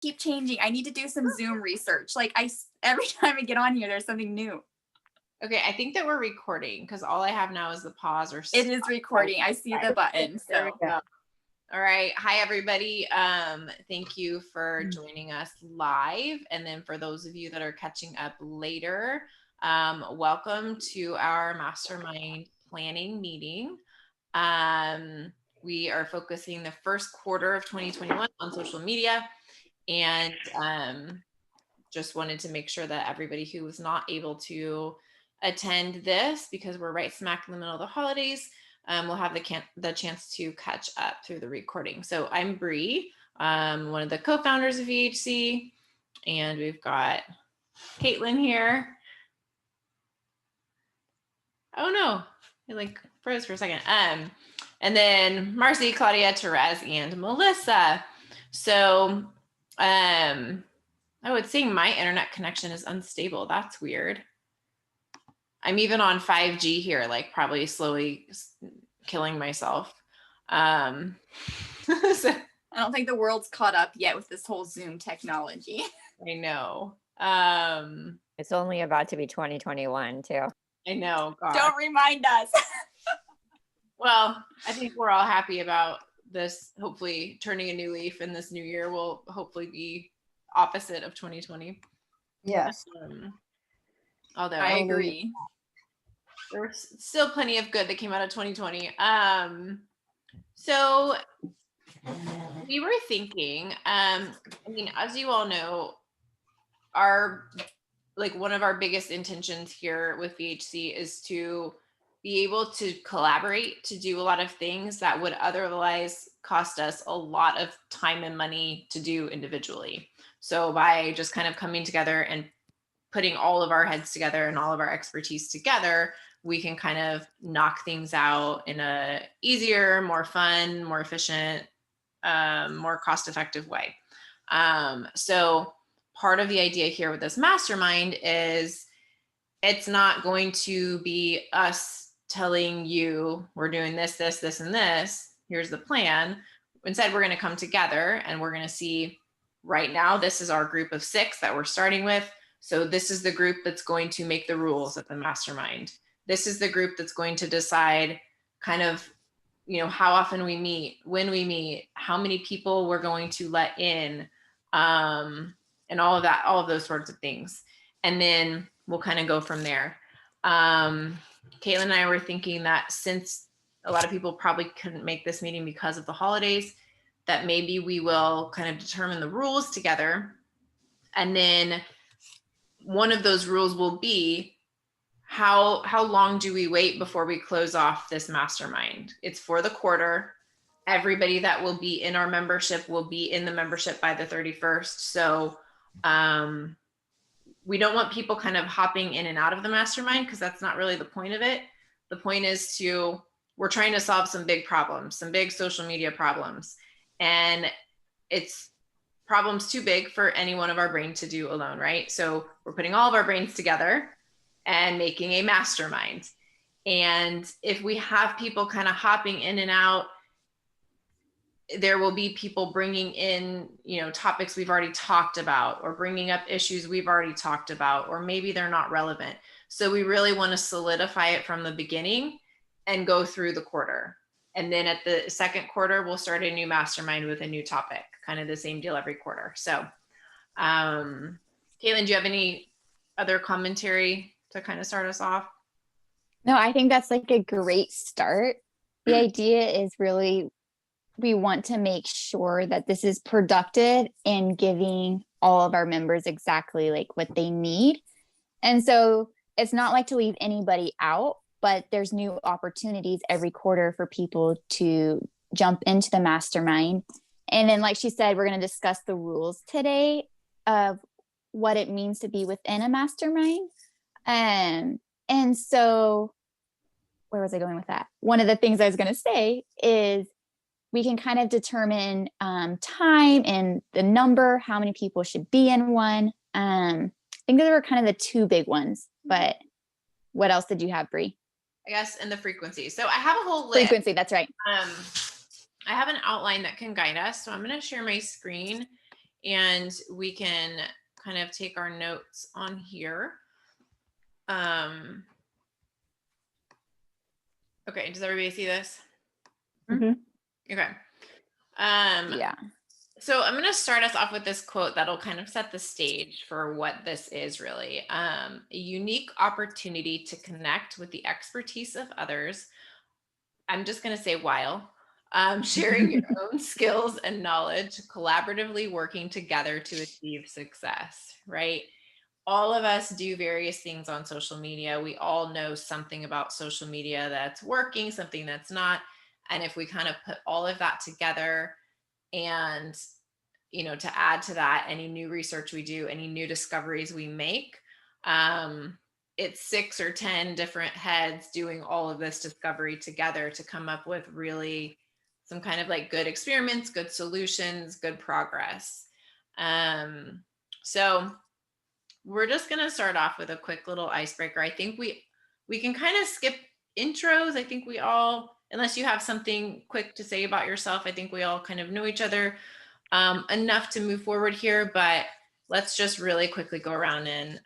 keep changing. I need to do some Zoom research. Like every time I get on here, there's something new. Okay, I think that we're recording because all I have now is the pause or It is recording. I see the button. there we So go. All right. Hi, everybody. Thank you for joining us live. And then for those of you that are catching up later, welcome to our Mastermind planning meeting. We are focusing the first quarter of 2021 on social media. And just wanted to make sure that everybody who was not able to attend this, because we're right smack in the middle of the holidays, we'll have the chance to catch up through the recording. So I'm Bree, one of the co-founders of VHC, and we've got Caitlin here. Oh no, it like froze for a second. And then Marcy, Claudia, Therese, and Melissa. So, oh, it's saying my internet connection is unstable. That's weird. I'm even on 5G here, like probably slowly killing myself. So, I don't think the world's caught up yet with this whole Zoom technology. I know. It's only about to be 2021 too. I know. God. Don't remind us. Well, I think we're all happy about this. Hopefully turning a new leaf, and this new year will hopefully be opposite of 2020. Yes. Although I agree. There was still plenty of good that came out of 2020. So we were thinking, I mean, as you all know, one of our biggest intentions here with VHC is to be able to collaborate, to do a lot of things that would otherwise cost us a lot of time and money to do individually. So by just kind of coming together and putting all of our heads together and all of our expertise together, we can kind of knock things out in a easier, more fun, more efficient, more cost-effective way. So part of the idea here with this mastermind is it's not going to be us telling you we're doing this, and this, here's the plan. Instead, we're going to come together and we're going to see right now, this is our group of 6 that we're starting with. So this is the group that's going to make the rules at the mastermind. This is the group that's going to decide kind of, how often we meet, when we meet, how many people we're going to let in, and all of that, all of those sorts of things. And then we'll kind of go from there. Caitlin and I were thinking that since a lot of people probably couldn't make this meeting because of the holidays, that maybe we will kind of determine the rules together. And then one of those rules will be how long do we wait before we close off this mastermind? It's for the quarter. Everybody that will be in our membership will be in the membership by the 31st. So we don't want people kind of hopping in and out of the mastermind because that's not really the point of it. The point is we're trying to solve some big problems, some big social media problems. And it's problems too big for any one of our brains to do alone, right? So we're putting all of our brains together and making a mastermind. And if we have people kind of hopping in and out, there will be people bringing in, topics we've already talked about, or bringing up issues we've already talked about, or maybe they're not relevant. So we really want to solidify it from the beginning and go through the quarter. And then at the second quarter, we'll start a new mastermind with a new topic, kind of the same deal every quarter. So, Caitlin, do you have any other commentary to kind of start us off? No, I think that's like a great start. The idea is really, we want to make sure that this is productive and giving all of our members exactly like what they need. And so it's not like to leave anybody out, but there's new opportunities every quarter for people to jump into the mastermind. And then, like she said, we're going to discuss the rules today of what it means to be within a mastermind. And so where was I going with that? One of the things I was going to say is we can kind of determine time and the number, how many people should be in one. I think those were kind of the 2 big ones, but what else did you have, Bree? I guess, and the frequency. So I have a whole list. Frequency, that's right. I have an outline that can guide us. So I'm going to share my screen and we can kind of take our notes on here. Okay, does everybody see this? Mhm. Okay. Yeah. So I'm going to start us off with this quote that'll kind of set the stage for what this is really. A unique opportunity to connect with the expertise of others. I'm just going to say while sharing your own skills and knowledge, collaboratively working together to achieve success, right? All of us do various things on social media. We all know something about social media that's working, something that's not. And if we kind of put all of that together and, you know, to add to that, any new research we do, any new discoveries we make, it's 6 or 10 different heads doing all of this discovery together to come up with really some kind of like good experiments, good solutions, good progress. So we're just going to start off with a quick little icebreaker. I think we can kind of skip intros. I think we all, unless you have something quick to say about yourself, I think we all kind of know each other enough to move forward here, but let's just really quickly go around and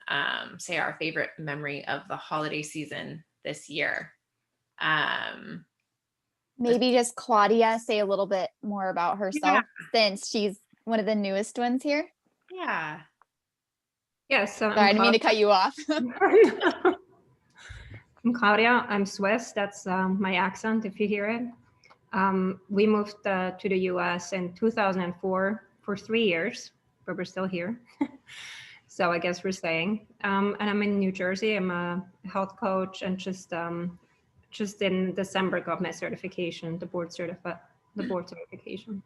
say our favorite memory of the holiday season this year. Maybe just Claudia say a little bit more about herself since she's one of the newest ones here. Yeah. Yes. Sorry, I didn't mean to cut you off. I'm Claudia. I'm Swiss. That's my accent, if you hear it. We moved to the US in 2004 for 3 years, but we're still here. So I guess we're staying. And I'm in New Jersey. I'm a health coach and just in December got my certification, the board certification.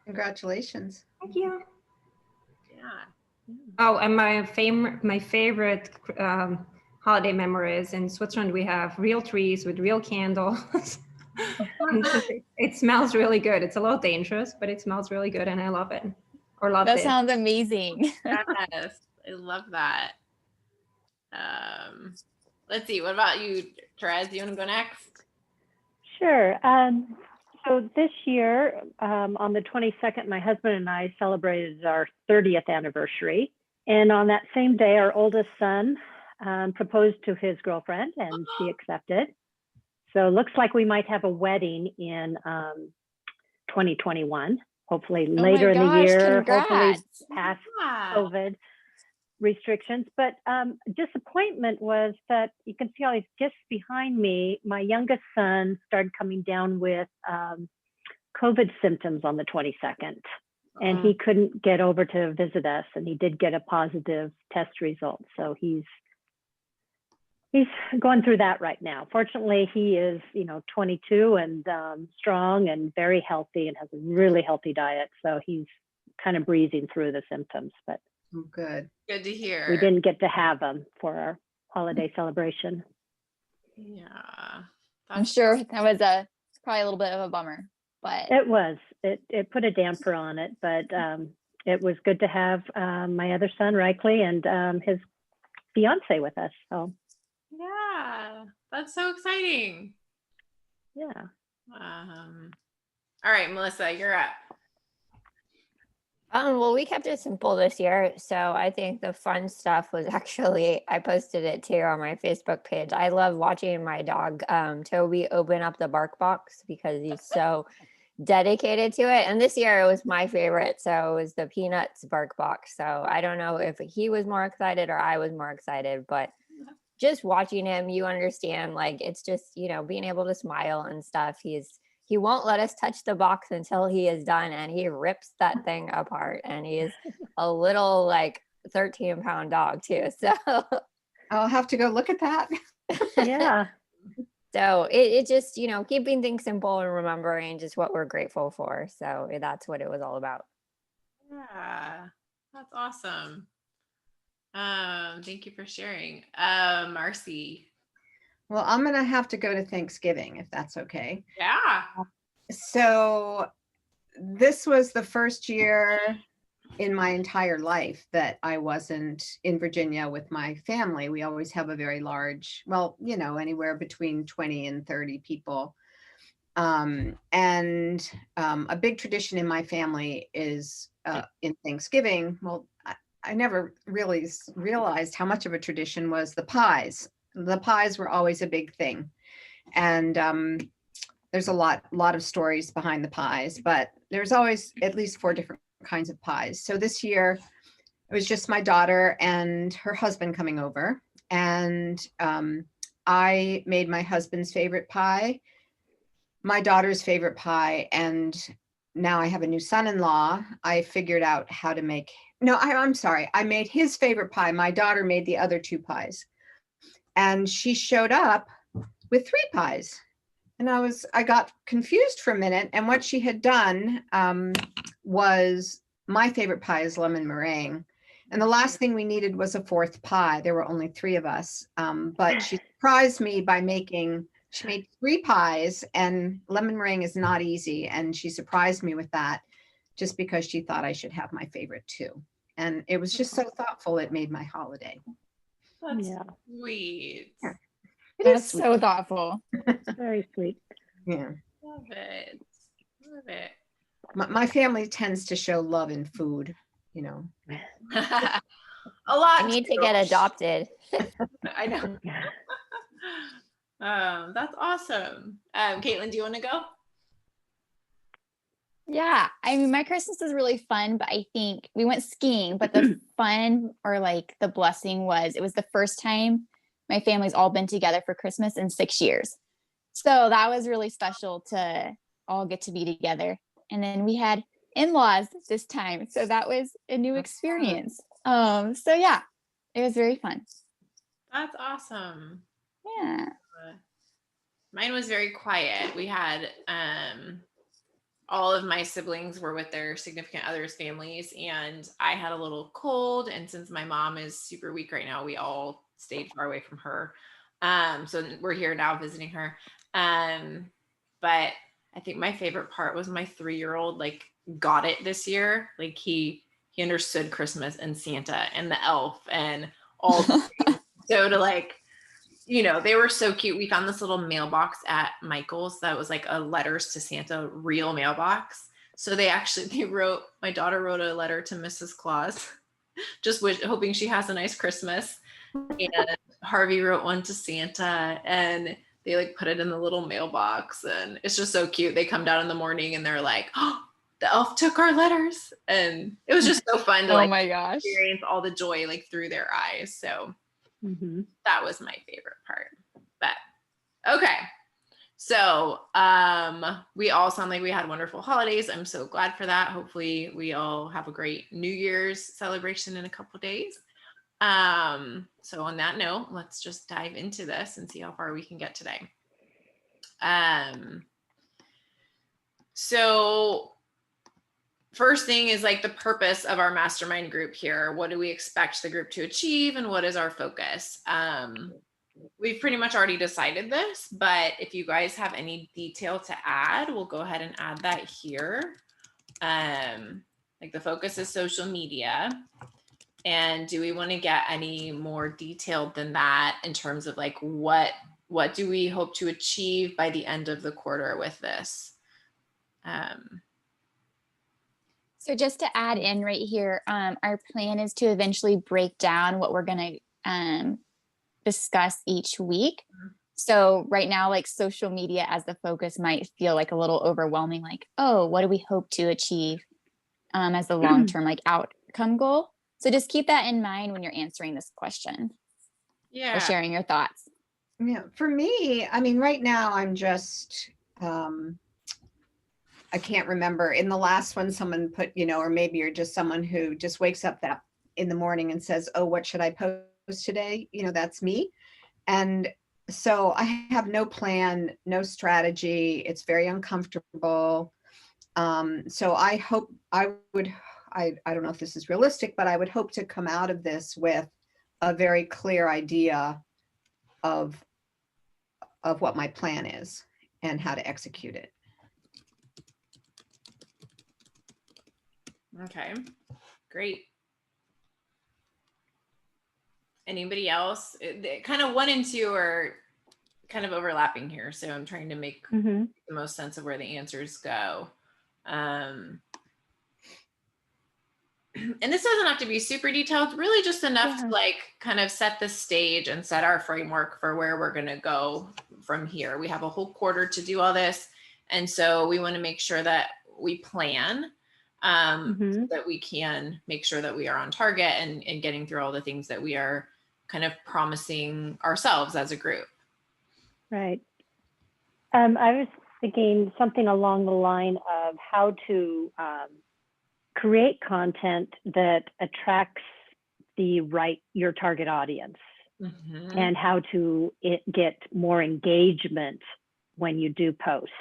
Congratulations. Thank you. Yeah. Oh, and my favorite holiday memories in Switzerland, we have real trees with real candles. It smells really good. It's a little dangerous, but it smells really good and I love it. Or love That it. sounds amazing. Yes, I love that. Let's see. What about you, Therese? Do you want to go next? Sure. So this year, on the 22nd, my husband and I celebrated our 30th anniversary. And on that same day, our oldest son proposed to his girlfriend and she accepted. So it looks like we might have a wedding in 2021, hopefully later in the year, hopefully past COVID restrictions. But disappointment was that you can see all these gifts behind me. My youngest son started coming down with COVID symptoms on the 22nd, and he couldn't get over to visit us, and he did get a positive test result. So he's going through that right now. Fortunately, he is, 22 and strong and very healthy and has a really healthy diet. So he's kind of breezing through the symptoms, but Oh, good. Good to hear. we didn't get to have him for our holiday celebration. Yeah. I'm sure that was probably a little bit of a bummer, but It put a damper on it, but it was good to have my other son, Reichley, and his fiance with us. So Yeah, that's so exciting. yeah. All right, Melissa, you're up. Well, we kept it simple this year. So I think the fun stuff was actually, I posted it too on my Facebook page. I love watching my dog, Toby, open up the bark box because he's so dedicated to it. And this year it was my favorite. So it was the Peanuts bark box. So I don't know if he was more excited or I was more excited, but just watching him, you understand, like, it's just, being able to smile and stuff. He won't let us touch the box until he is done, and he rips that thing apart, and he is a little, like, 13-pound dog too. So I'll have to go look at that. Yeah. so it just, keeping things simple and remembering just what we're grateful for. So that's what it was all about. Yeah, that's awesome. Thank you for sharing. Marcy. Well, I'm going to have to go to Thanksgiving if that's okay. Yeah. So this was the first year in my entire life that I wasn't in Virginia with my family. We always have a very large, well, anywhere between 20 and 30 people. A big tradition in my family is in Thanksgiving. Well, I never really realized how much of a tradition was the pies. The pies were always a big thing. And there's a lot of stories behind the pies, but there's always at least 4 different kinds of pies. So this year it was just my daughter and her husband coming over. And I made my husband's favorite pie, my daughter's favorite pie, and now I have a new son-in-law. I figured out how to make, no, I'm sorry. I made his favorite pie. My daughter made the other 2 pies. And she showed up with 3 pies. And I got confused for a minute. And what she had done was, my favorite pie is lemon meringue. And the last thing we needed was a 4th pie. There were only 3 of us. But she surprised me by she made 3 pies, and lemon meringue is not easy. And she surprised me with that just because she thought I should have my favorite too. And it was just so thoughtful. It made my holiday. That's sweet. Yeah. That's so thoughtful. Very sweet. Yeah. Love it. Love it. My family tends to show love in food, A lot. I need to get adopted. I know. That's awesome. Caitlin, do you want to go? Yeah, I mean, my Christmas was really fun, but I think we went skiing, but the fun, or like the blessing, was it was the first time my family's all been together for Christmas in 6 years. So that was really special to all get to be together. And then we had in-laws this time. So that was a new experience. So yeah, it was very fun. That's awesome. Yeah. Mine was very quiet. We had all of my siblings were with their significant others' families, and I had a little cold. And since my mom is super weak right now, we all stayed far away from her. So we're here now visiting her. But I think my favorite part was my 3-year-old like got it this year. Like he understood Christmas and Santa and the elf and all the things. So to like, they were so cute. We found this little mailbox at Michael's that was like a letters to Santa real mailbox. So my daughter wrote a letter to Mrs. Claus, just hoping she has a nice Christmas. And Harvey wrote one to Santa, and they like put it in the little mailbox, and it's just so cute. They come down in the morning and they're like, oh, the elf took our letters. And it was just so fun to my gosh, experience all the joy like through their eyes. So that was my favorite part. But okay. So we all sound like we had wonderful holidays. I'm so glad for that. Hopefully we all have a great New Year's celebration in a couple of days. So on that note, let's just dive into this and see how far we can get today. So first thing is like the purpose of our mastermind group here. What do we expect the group to achieve, and what is our focus? We've pretty much already decided this, but if you guys have any detail to add, we'll go ahead and add that here. Like the focus is social media. And do we want to get any more detailed than that in terms of like what do we hope to achieve by the end of the quarter with this? So just to add in right here, our plan is to eventually break down what we're going to discuss each week. So right now, like social media as the focus might feel like a little overwhelming, like, oh, what do we hope to achieve as the long-term like outcome goal? So just keep that in mind when you're answering this question. Yeah. Or sharing your thoughts. Yeah. For me, I mean, right now I'm just, I can't remember. In the last one, someone put, or maybe you're just someone who just wakes up that in the morning and says, oh, what should I post today? That's me. And so I have no plan, no strategy. It's very uncomfortable. So I hope I don't know if this is realistic, but I would hope to come out of this with a very clear idea of what my plan is and how to execute it. Okay, great. Anybody else? Kind of 1 and 2 are kind of overlapping here, so I'm trying to make Mhm. the most sense of where the answers go. And this doesn't have to be super detailed, really just enough to like kind of set the stage and set our framework for where we're going to go from here. We have a whole quarter to do all this. And so we want to make sure that we plan so that we can make sure that we are on target and getting through all the things that we are kind of promising ourselves as a group. Right. I was thinking something along the line of how to create content that attracts your target audience, and how to get more engagement when you do post.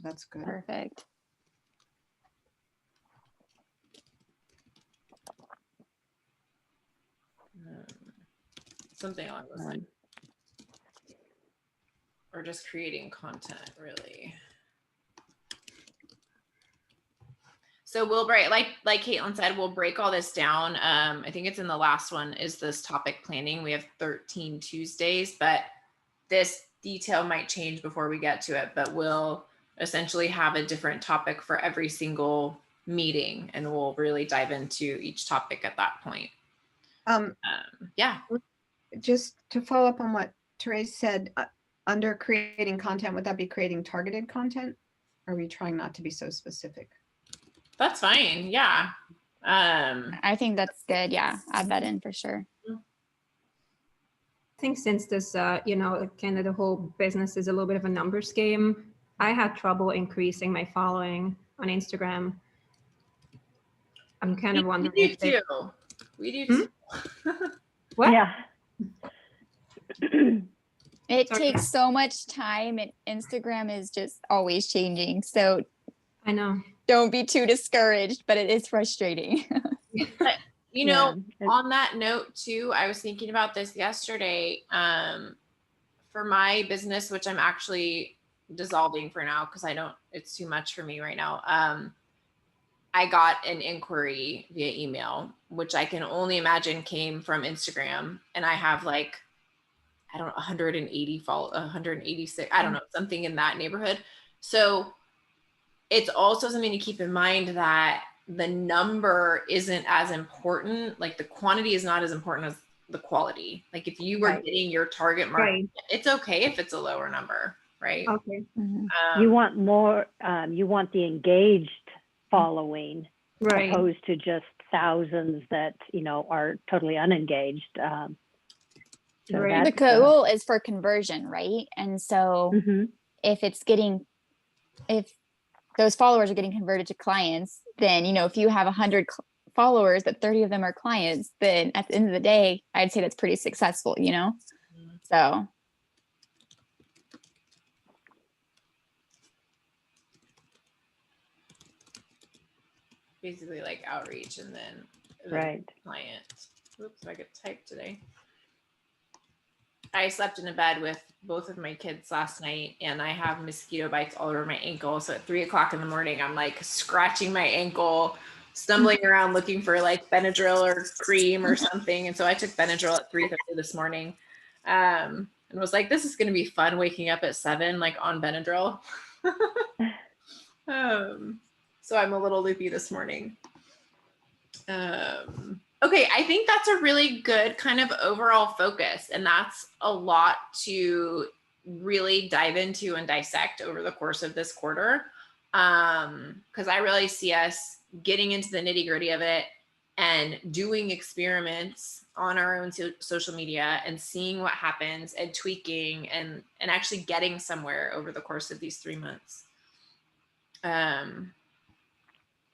That's good. Perfect. Something along those lines. Or just creating content, really. So we'll break, like Caitlin said, we'll break all this down. I think it's in the last one is this topic planning. We have 13 Tuesdays, but this detail might change before we get to it, but we'll essentially have a different topic for every single meeting, and we'll really dive into each topic at that point. Yeah. Just to follow up on what Therese said, under creating content, would that be creating targeted content? Or are we trying not to be so specific? That's fine. Yeah. I think that's good. Yeah. Add that in for sure. I think since this, kind of the whole business is a little bit of a numbers game, I had trouble increasing my following on Instagram. I'm kind of wondering we do too. We do too. What? Yeah. It takes so much time, and Instagram is just always changing. So I know. Don't be too discouraged, but it is frustrating. But, on that note too, I was thinking about this yesterday. For my business, which I'm actually dissolving for now because it's too much for me right now. I got an inquiry via email, which I can only imagine came from Instagram. And I have 186, I don't know, something in that neighborhood. So it's also something to keep in mind that the number isn't as important. Like the quantity is not as important as the quality. Like if you were getting your target market, it's okay if it's a lower number, right? Okay. You want more, you want the engaged following, opposed to just thousands that, are totally unengaged. So the goal is for conversion, right? And so if those followers are getting converted to clients, then, if you have 100 followers, but 30 of them are clients, then at the end of the day, I'd say that's pretty successful, So. Basically like outreach and then client. Oops, I could type today. I slept in a bed with both of my kids last night, and I have mosquito bites all over my ankle. So at 3 o'clock in the morning, I'm like scratching my ankle, stumbling around looking for like Benadryl or cream or something. And so I took Benadryl at 3:30 this morning, and was like, this is going to be fun waking up at 7, like on Benadryl. So I'm a little loopy this morning. Okay, I think that's a really good kind of overall focus, and that's a lot to really dive into and dissect over the course of this quarter, because I really see us getting into the nitty-gritty of it and doing experiments on our own social media and seeing what happens and tweaking and actually getting somewhere over the course of these 3 months.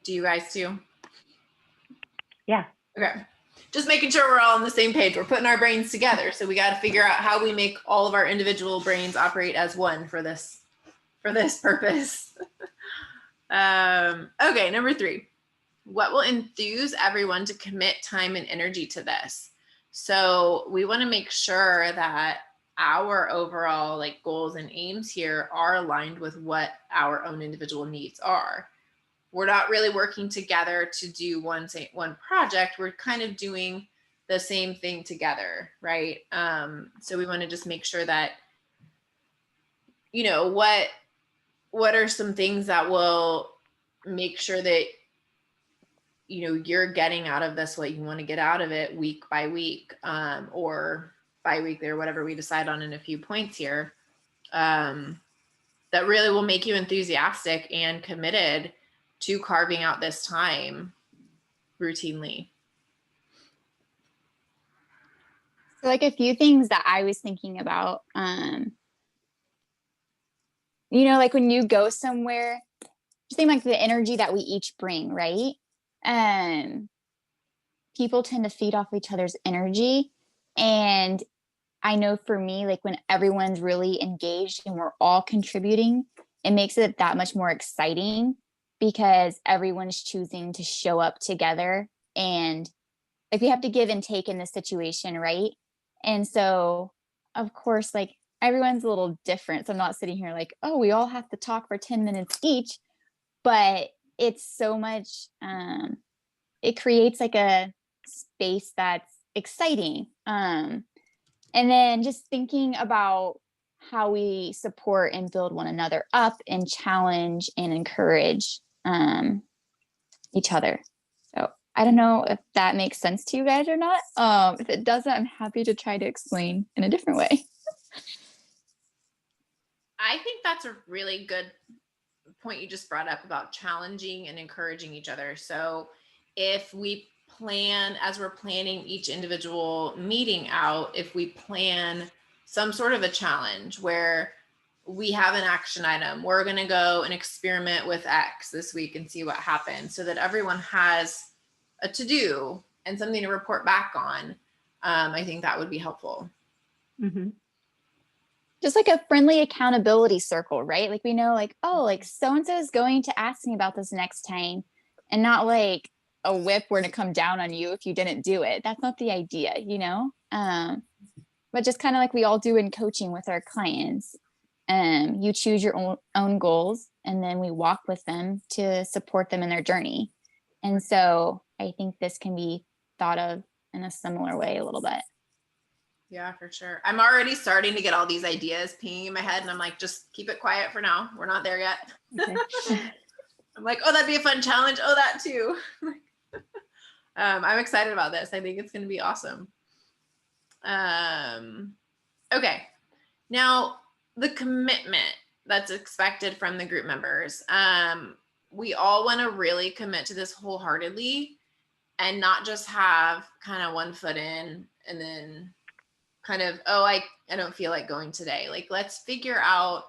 Do you guys too? Yeah. Okay. Just making sure we're all on the same page. We're putting our brains together. So we got to figure out how we make all of our individual brains operate as one for this purpose. Okay. Number 3, what will enthuse everyone to commit time and energy to this? So we want to make sure that our overall goals and aims here are aligned with what our own individual needs are. We're not really working together to do one project. We're kind of doing the same thing together, right? So we want to just make sure that what are some things that will make sure that you're getting out of this what you want to get out of it week by week, or bi-weekly, or whatever we decide on in a few points here, that really will make you enthusiastic and committed to carving out this time routinely. So like a few things that I was thinking about, like when you go somewhere, just think like the energy that we each bring, right? People tend to feed off each other's energy. And I know for me, like when everyone's really engaged and we're all contributing, it makes it that much more exciting because everyone's choosing to show up together, and like we have to give and take in this situation, right? And so of course, like everyone's a little different. So I'm not sitting here like, oh, we all have to talk for 10 minutes each, but it's so much, it creates like a space that's exciting. And then just thinking about how we support and build one another up and challenge and encourage each other. So I don't know if that makes sense to you guys or not. If it doesn't, I'm happy to try to explain in a different way. I think that's a really good point you just brought up about challenging and encouraging each other. So if we plan, as we're planning each individual meeting out, if we plan some sort of a challenge where we have an action item, we're going to go and experiment with X this week and see what happens, so that everyone has a to-do and something to report back on. I think that would be helpful. Mm-hmm. Just like a friendly accountability circle, right? Like we know like, oh, like so-and-so is going to ask me about this next time, and not like a whip were to come down on you if you didn't do it. That's not the idea, but just kind of like we all do in coaching with our clients. You choose your own goals, and then we walk with them to support them in their journey. And so I think this can be thought of in a similar way a little bit. Yeah, for sure. I'm already starting to get all these ideas pinging in my head, and I'm like, just keep it quiet for now. We're not there yet. Okay. I'm like, oh, that'd be a fun challenge. Oh, that too. I'm excited about this. I think it's going to be awesome. Okay. Now, the commitment that's expected from the group members. We all want to really commit to this wholeheartedly and not just have kind of one foot in and then kind of, oh, I don't feel like going today. Like, let's figure out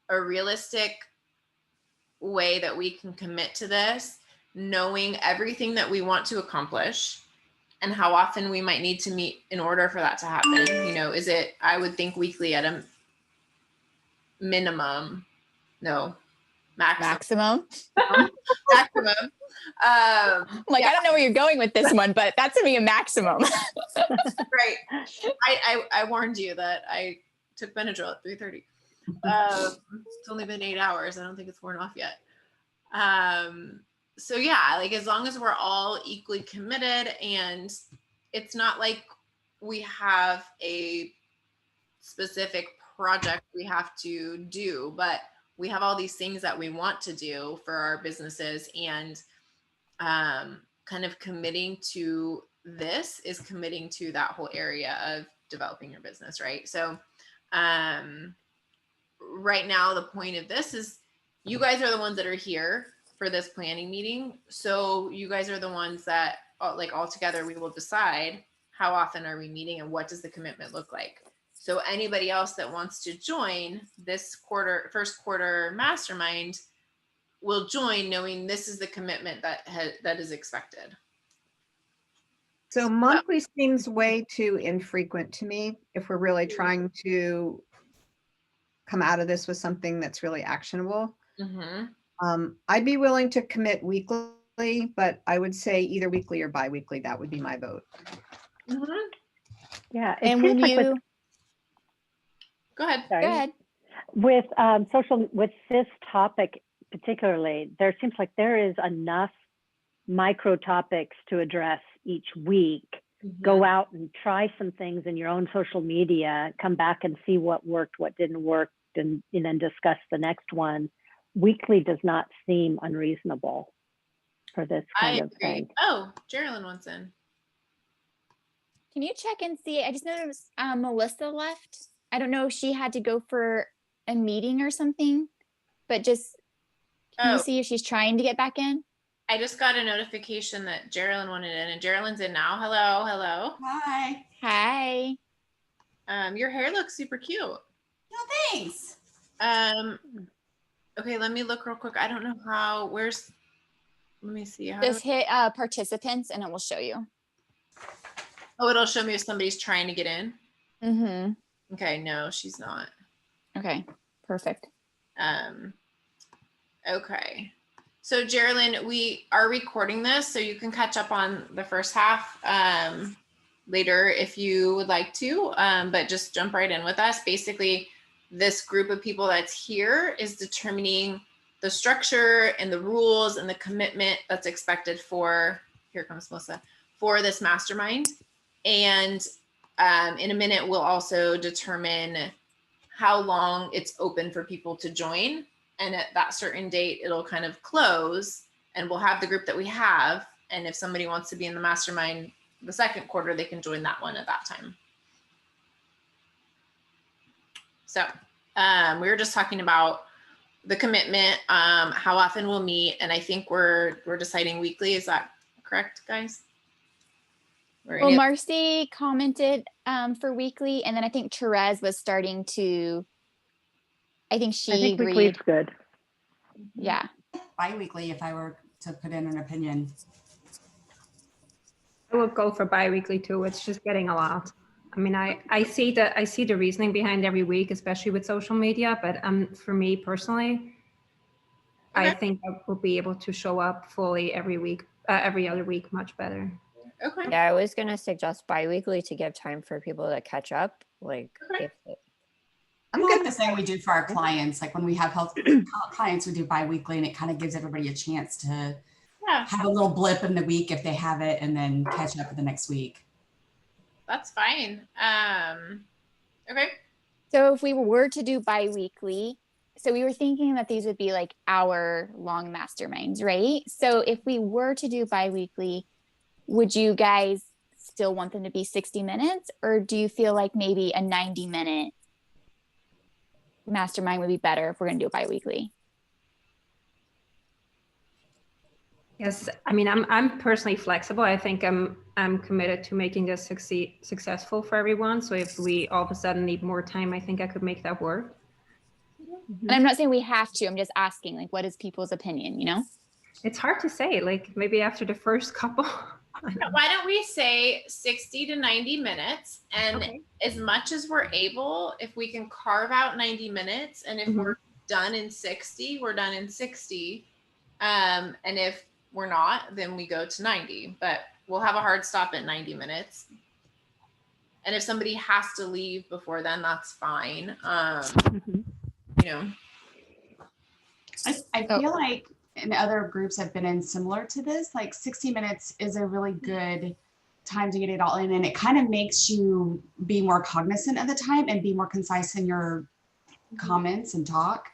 a realistic way that we can commit to this, knowing everything that we want to accomplish and how often we might need to meet in order for that to happen. Is it, I would think weekly at a maximum. Maximum. Like, I don't know where you're going with this one, but that's gonna be a maximum. Right. I warned you that I took Benadryl at 3:30. It's only been 8 hours. I don't think it's worn off yet. So yeah, like as long as we're all equally committed, and it's not like we have a specific project we have to do, but we have all these things that we want to do for our businesses, and kind of committing to this is committing to that whole area of developing your business, right? So right now, the point of this is you guys are the ones that are here for this planning meeting. So you guys are the ones that like all together, we will decide how often are we meeting and what does the commitment look like. So anybody else that wants to join this first quarter mastermind will join knowing this is the commitment that is expected. So monthly seems way too infrequent to me if we're really trying to come out of this with something that's really actionable. Mm-hmm. I'd be willing to commit weekly, but I would say either weekly or bi-weekly. That would be my vote. Mm-hmm. Yeah. And when you go ahead. Sorry. Go ahead. With this topic particularly, there seems like there is enough micro topics to address each week. Mm-hmm. Go out and try some things in your own social media, come back and see what worked, what didn't work, and then discuss the next one. Weekly does not seem unreasonable for this kind of agree. thing. Oh, Geraldine wants in. Can you check and see? I just noticed Melissa left. I don't know if she had to go for a meeting or something, but just can you see if she's trying to get back in? I just got a notification that Geraldine wanted in, and Geraldine's in now. Hello, hello. Hi. Hi. Your hair looks super cute. No, thanks. Okay, let me look real quick. I don't know how. Let me see. Just hit participants and it will show you. Oh, it'll show me if somebody's trying to get in. Mm-hmm. Okay, no, she's not. Okay, perfect. Okay. So Geraldine, we are recording this, so you can catch up on the first half later if you would like to, but just jump right in with us. Basically, this group of people that's here is determining the structure and the rules and the commitment that's expected for, here comes Melissa, for this mastermind. And in a minute, we'll also determine how long it's open for people to join. And at that certain date, it'll kind of close and we'll have the group that we have. And if somebody wants to be in the mastermind the second quarter, they can join that one at that time. So we were just talking about the commitment, how often we'll meet. And I think we're deciding weekly. Is that correct, guys? Well, Marcy commented for weekly, and then I think Therese was starting to, I think weekly agreed. is good. Yeah. Bi-weekly if I were to put in an opinion. I would go for bi-weekly too. It's just getting a lot. I mean, I see the reasoning behind every week, especially with social media, but for me personally, okay. I think I will be able to show up fully every week, every other week, much better. Okay. Yeah, I was gonna suggest bi-weekly to give time for people to catch up. Like, okay. I'm like the same we do for our clients. Like when we have health clients, we do bi-weekly, and it kind of gives everybody a chance to have a little blip in the week if they have it, and then catch up for the next week. That's fine. Okay. So if we were to do bi-weekly, so we were thinking that these would be like hour-long masterminds, right? So if we were to do bi-weekly, would you guys still want them to be 60 minutes, or do you feel like maybe a 90-minute mastermind would be better if we're going to do it bi-weekly? Yes, I mean, I'm personally flexible. I think I'm committed to making this successful for everyone. So if we all of a sudden need more time, I think I could make that work. And I'm not saying we have to. I'm just asking, like, what is people's opinion? You know, it's hard to say. Like maybe after the first couple. Why don't we say 60 to 90 minutes? And as much as we're able, if we can carve out 90 minutes, and if we're done in 60, we're done in 60. And if we're not, then we go to 90. But we'll have a hard stop at 90 minutes. And if somebody has to leave before then, that's fine. You know. I feel like in other groups I've been in similar to this, like 60 minutes is a really good time to get it all in. And it kind of makes you be more cognizant of the time and be more concise in your comments and talk.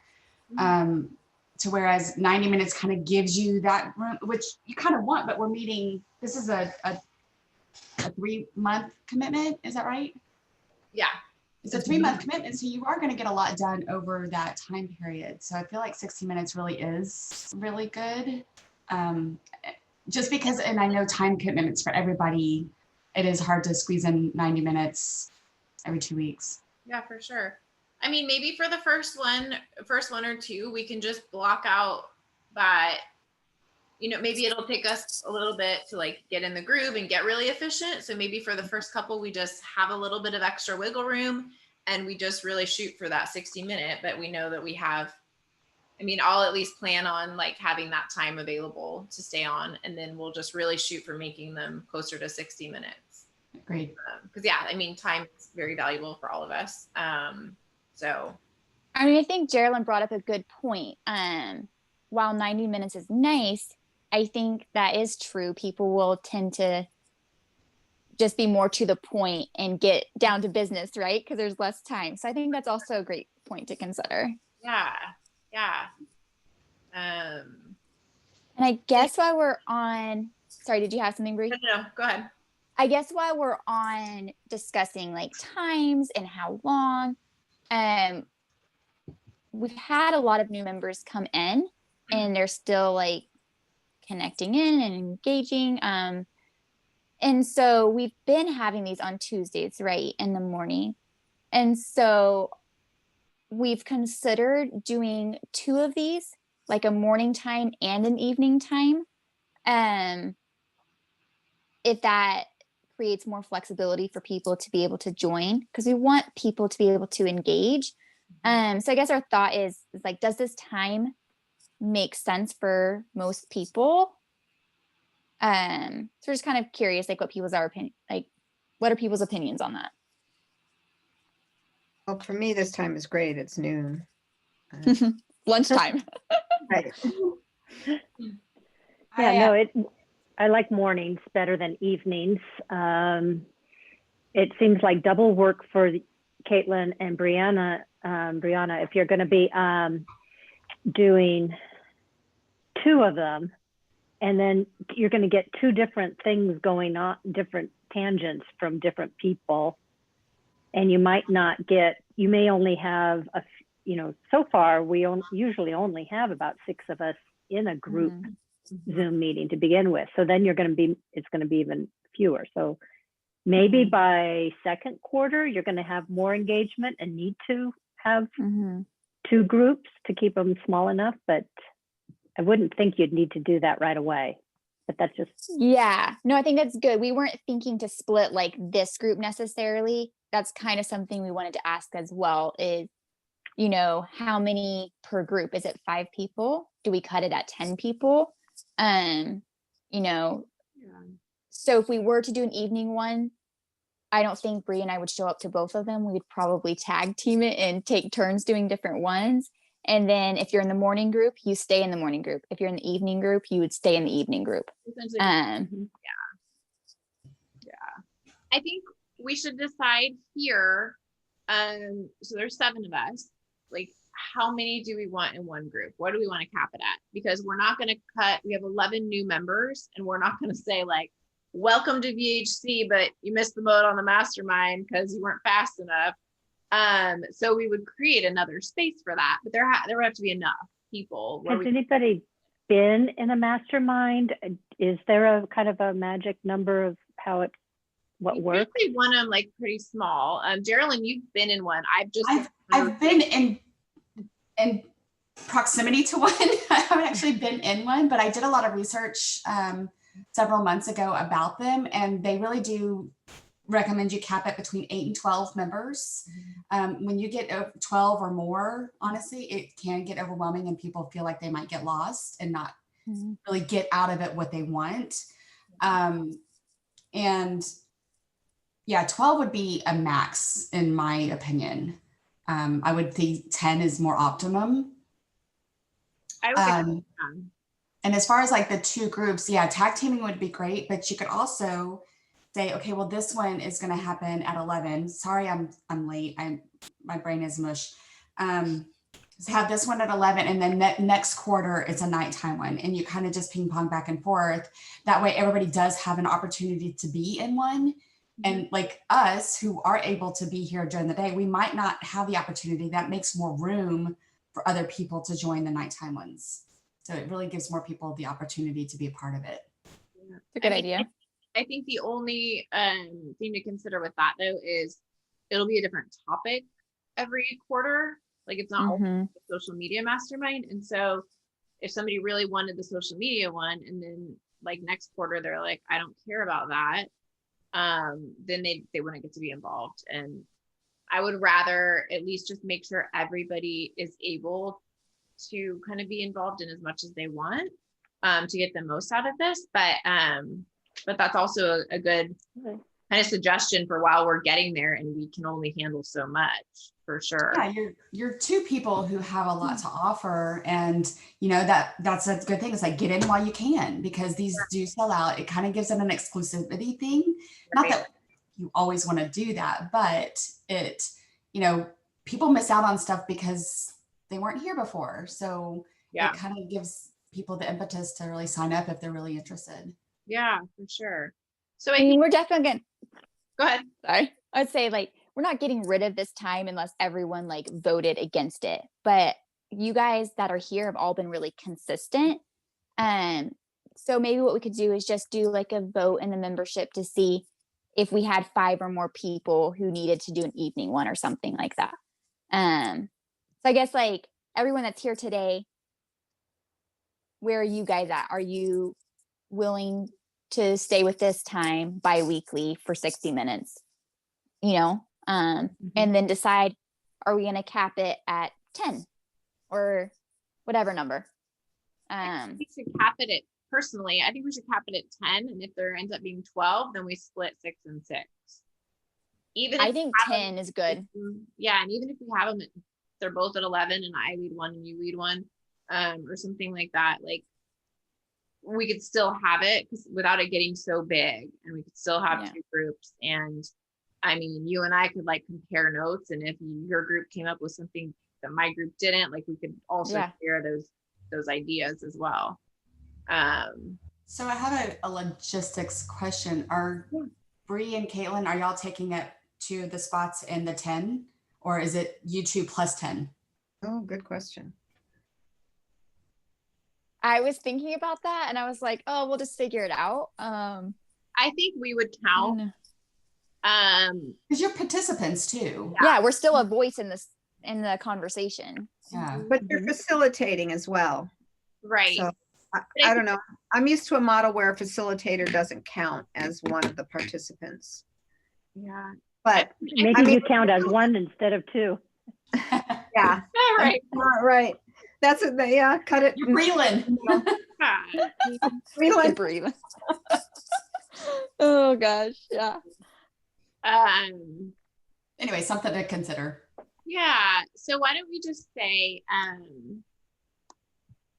To whereas 90 minutes kind of gives you that room, which you kind of want, but we're meeting, this is a 3-month commitment. Is that right? Yeah. It's a 3-month commitment, so you are going to get a lot done over that time period. So I feel like 60 minutes really is really good. Just because, and I know time commitments for everybody, it is hard to squeeze in 90 minutes every 2 weeks. Yeah, for sure. I mean, maybe for the first one or two, we can just block out that, you know, maybe it'll take us a little bit to like get in the groove and get really efficient. So maybe for the first couple, we just have a little bit of extra wiggle room and we just really shoot for that 60-minute, but we know that we have, I mean, I'll at least plan on like having that time available to stay on, and then we'll just really shoot for making them closer to 60 minutes. Great. Because yeah, I mean, time is very valuable for all of us. So, I mean, I think Geraldine brought up a good point. While 90 minutes is nice, I think that is true. People will tend to just be more to the point and get down to business, right? Because there's less time. So I think that's also a great point to consider. Yeah. Yeah. And I guess while we're on, sorry, did you have something, Brie? No, go ahead. I guess while we're on discussing like times and how long, we've had a lot of new members come in and they're still like connecting in and engaging. And so we've been having these on Tuesdays, right, in the morning. And so we've considered doing 2 of these, like a morning time and an evening time. If that creates more flexibility for people to be able to join, because we want people to be able to engage. So I guess our thought is like, does this time make sense for most people? So we're just kind of curious, like what people's opinion, like what are people's opinions on that? Well, for me, this time is great. It's noon. Lunchtime. Right. Yeah, no, I like mornings better than evenings. It seems like double work for Caitlin and Brianna. Brianna, if you're going to be doing 2 of them, and then you're going to get 2 different things going on, different tangents from different people, and you might not get. You may only have so far we usually only have about 6 of us in a group Zoom meeting to begin with. So then it's going to be even fewer. So maybe by second quarter, you're going to have more engagement and need to have 2 groups to keep them small enough. But I wouldn't think you'd need to do that right away. But that's just. Yeah, no, I think that's good. We weren't thinking to split like this group necessarily. That's kind of something we wanted to ask as well is, how many per group? Is it 5 people? Do we cut it at 10 people? So if we were to do an evening one, I don't think Bree and I would show up to both of them. We would probably tag team it and take turns doing different ones. And then if you're in the morning group, you stay in the morning group. If you're in the evening group, you would stay in the evening group. Yeah. I think we should decide here. So there's 7 of us. Like, how many do we want in one group? What do we want to cap it at? Because we're not going to cut. We have 11 new members, and we're not going to say like, "Welcome to VHC," but you missed the boat on the mastermind because you weren't fast enough. So we would create another space for that, but there would have to be enough people. Has anybody been in a mastermind? Is there a kind of a magic number of what works? We want them like pretty small. Geraldine, you've been in one. I've been in proximity to one. I haven't actually been in one, but I did a lot of research several months ago about them, and they really do recommend you cap it between 8 and 12 members. When you get 12 or more, honestly, it can get overwhelming and people feel like they might get lost and not really get out of it what they want. And yeah, 12 would be a max in my opinion. I would think 10 is more optimum. I would think and as far as like the 2 groups, yeah, tag teaming would be great, but you could also say, okay, well, this one is going to happen at 11. Sorry, I'm late. My brain is mush. So have this one at 11, and then next quarter it's a nighttime one, and you kind of just ping pong back and forth. That way, everybody does have an opportunity to be in one. And like us who are able to be here during the day, we might not have the opportunity. That makes more room for other people to join the nighttime ones. So it really gives more people the opportunity to be a part of it. It's a good idea. I think the only thing to consider with that though is it'll be a different topic every quarter. Like it's not all the social media mastermind. And so if somebody really wanted the social media one, and then like next quarter, they're like, I don't care about that. Then they wouldn't get to be involved. And I would rather at least just make sure everybody is able to kind of be involved in as much as they want, to get the most out of this. But that's also a good kind of suggestion for while we're getting there, and we can only handle so much, for sure. Yeah, you're 2 people who have a lot to offer, and that's a good thing. It's like get in while you can, because these do sell out. It kind of gives it an exclusivity thing. Not that you always want to do that, but it, people miss out on stuff because they weren't here before. So Yeah. it kind of gives people the impetus to really sign up if they're really interested. Yeah, for sure. So I mean, we're definitely going to, go ahead. sorry. I'd say like, we're not getting rid of this time unless everyone like voted against it. But you guys that are here have all been really consistent. So maybe what we could do is just do like a vote in the membership to see if we had 5 or more people who needed to do an evening one or something like that. So I guess like everyone that's here today, where are you guys at? Are you willing to stay with this time bi-weekly for 60 minutes? You know, and then decide, are we going to cap it at 10 or whatever number? We should cap it at, personally, I think we should cap it at 10. And if there ends up being 12, then we split 6 and 6. Even I if think 10 is good. Yeah. And even if we have them, they're both at 11 and I lead one and you lead one, or something like that, like we could still have it because without it getting so big, and we could still have 2 groups. And I mean, you and I could like compare notes, and if your group came up with something that my group didn't, like we could also share those ideas as well. So I have a logistics question. Are Bree and Caitlin, are y'all taking it to the spots in the 10, or is it you 2 plus 10? Oh, good question. I was thinking about that and I was like, oh, we'll just figure it out. I think we would count. Because you're participants too. Yeah, we're still a voice in the conversation. Yeah. But you're facilitating as well. Right. So I don't know. I'm used to a model where a facilitator doesn't count as one of the participants. Yeah. But maybe you count as 1 instead of 2. Yeah. Right. Right. That's it. Yeah. Cut it. You're Breland. Breland. Oh gosh. Yeah. Anyway, something to consider. Yeah. So why don't we just say,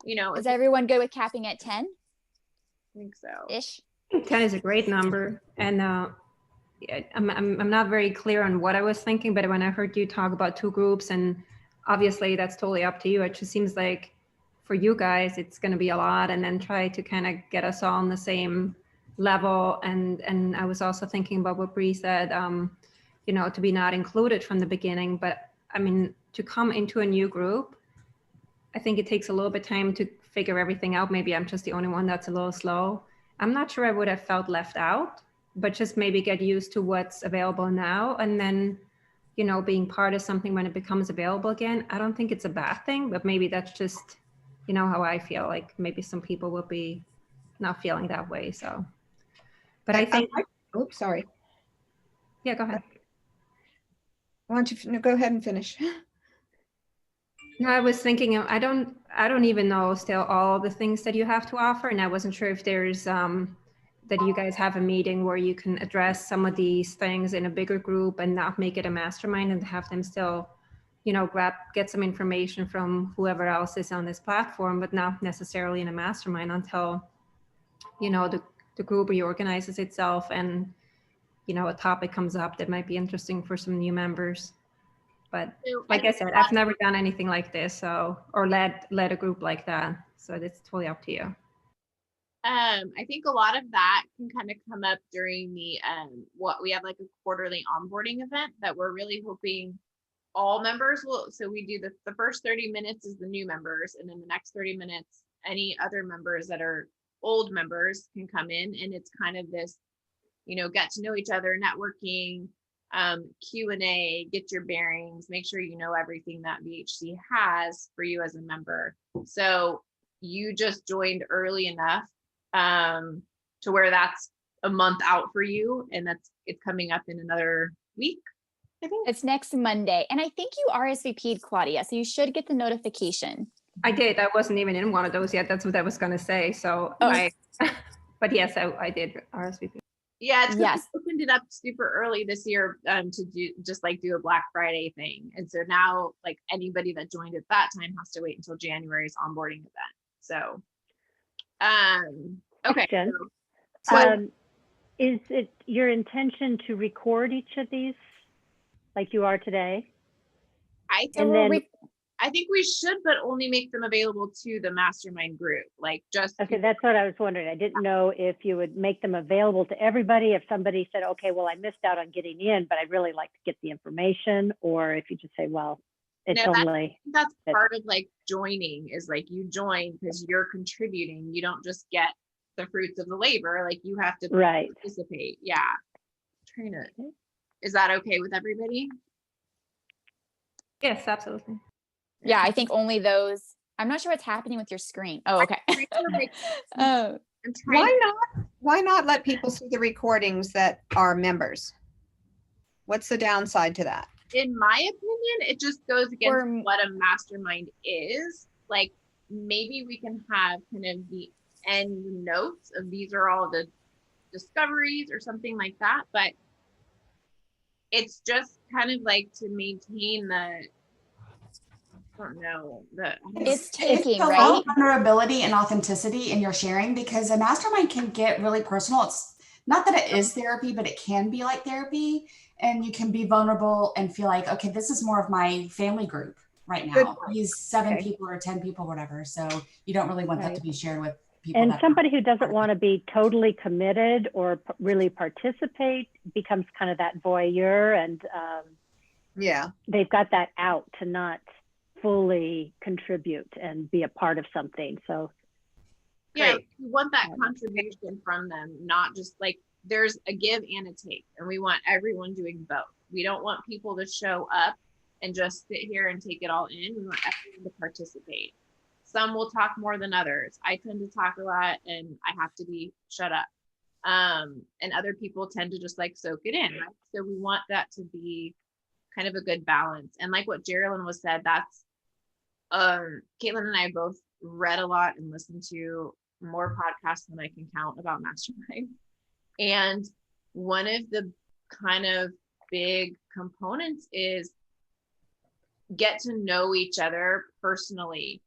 you know, is everyone good with capping at 10? I think so. Ish. 10 is a great number. And I'm not very clear on what I was thinking, but when I heard you talk about 2 groups, and obviously that's totally up to you. It just seems like for you guys, it's going to be a lot, and then try to kind of get us all on the same level. And I was also thinking about what Bree said, you know, to be not included from the beginning. But I mean, to come into a new group, I think it takes a little bit of time to figure everything out. Maybe I'm just the only one that's a little slow. I'm not sure I would have felt left out, but just maybe get used to what's available now. And then, you know, being part of something when it becomes available again, I don't think it's a bad thing, but maybe that's just, you know, how I feel. Like maybe some people will be not feeling that way. So, but I think, oops, sorry. Yeah, go ahead. Why don't you go ahead and finish? No, I was thinking, I don't even know still all the things that you have to offer. And I wasn't sure if there's, that you guys have a meeting where you can address some of these things in a bigger group and not make it a mastermind, and have them still, you know, get some information from whoever else is on this platform, but not necessarily in a mastermind until, you know, the group reorganizes itself and, you know, a topic comes up that might be interesting for some new members. But like I said, I've never done anything like this, so, or led a group like that. So it's totally up to you. I think a lot of that can kind of come up during the what we have, like a quarterly onboarding event that we're really hoping all members will. So we do the first 30 minutes is the new members, and then the next 30 minutes, any other members that are old members can come in, and it's kind of this, you know, get to know each other, networking, Q&A, get your bearings, make sure you know everything that VHC has for you as a member. So you just joined early enough to where that's a month out for you, and it's coming up in another week. I think it's next Monday, and I think you RSVP'd, Claudia, so you should get the notification. I did. I wasn't even in one of those yet. That's what I was going to say. So but yes, I did RSVP. Yeah, it's yes. We opened it up super early this year to do a Black Friday thing. And so now, like, anybody that joined at that time has to wait until January's onboarding event. So okay. So, is it your intention to record each of these like you are today? I And think then, I think we should, but only make them available to the mastermind group. Like just okay, that's what I was wondering. I didn't know if you would make them available to everybody. If somebody said, okay, well, I missed out on getting in, but I'd really like to get the information. Or if you just say, well, it's No, only. that's part of like joining, is like you join because you're contributing. You don't just get the fruits of the labor. Like you have to Right. participate. Yeah. Is that okay with everybody? Yes, absolutely. Yeah, I think only those. I'm not sure what's happening with your screen. Oh, okay. Oh, Why not let people see the recordings that are members? What's the downside to that? In my opinion, it just goes against Or- what a mastermind is. Like maybe we can have kind of the end notes of these are all the discoveries or something like that, but it's just kind of like to maintain the, I don't know, It's taking, a right? lot of vulnerability and authenticity in your sharing, because a mastermind can get really personal. It's not that it is therapy, but it can be like therapy, and you can be vulnerable and feel like, okay, this is more of my family group right now. These 7 Okay. people or 10 people, whatever. So you don't really want that Right. to be shared with people. And that somebody who doesn't want to be totally committed or really participate becomes kind of that voyeur, and Yeah. they've got that out to not fully contribute and be a part of something. So yeah, Great. we want that contribution from them, not just like there's a give and a take, and we want everyone doing both. We don't want people to show up and just sit here and take it all in. We want everyone to participate. Some will talk more than others. I tend to talk a lot and I have to be shut up. And other people tend to just like soak it in, right? So we want that to be kind of a good balance. And like what Geraldine was said, that's Caitlin and I both read a lot and listened to more podcasts than I can count about Mastermind. And one of the kind of big components is get to know each other personally.